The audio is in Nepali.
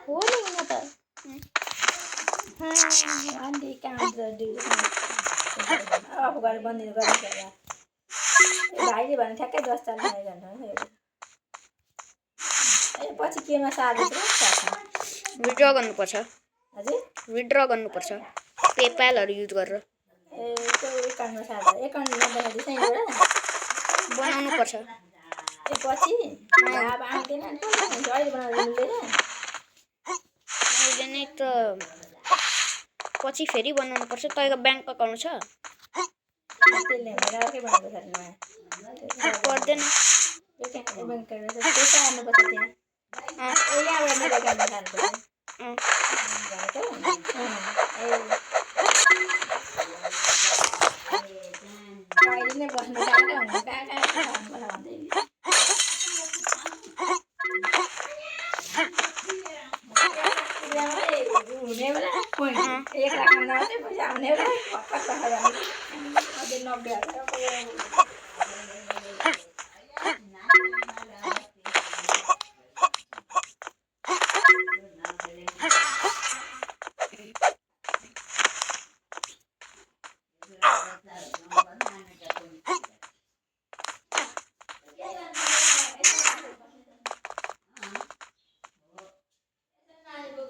हो नि म त आन्टी काम अफ गरेर बन्दिनु गर्नु पर्ला भाइले भने ठ्याक्कै 10 साल खाने गर्नु ए पछि केमा सार्दैछ विथड्र गर्नुपर्छ हजुर विथड्र गर्नुपर्छ पेपालहरु युज गरेर ए त्यो एकाउन्टमा सार्दा एकाउन्ट नम्बर दिदैनबाट बनाउनु पर्छ ए पछि अब आउँदैन नि अहिले बनाउनु मिल्दैन अहिले नै त पछि फेरि बनाउनु पर्छ तपाईको बैंक अकाउन्ट छ त्यसले भएर अर्कै बनाउनु पर्छ पर्दैन बैंक पैसा हाल्नुपर्छ त्यहाँ यहाँबाट मेरो एकाउन्टमा सार्नुपर्छ अहिले नै बस्नु कहाँ हुनु कहाँ भन्दै हुने बेला 1 लाख मात्रै पैसा आउने बेला 90,000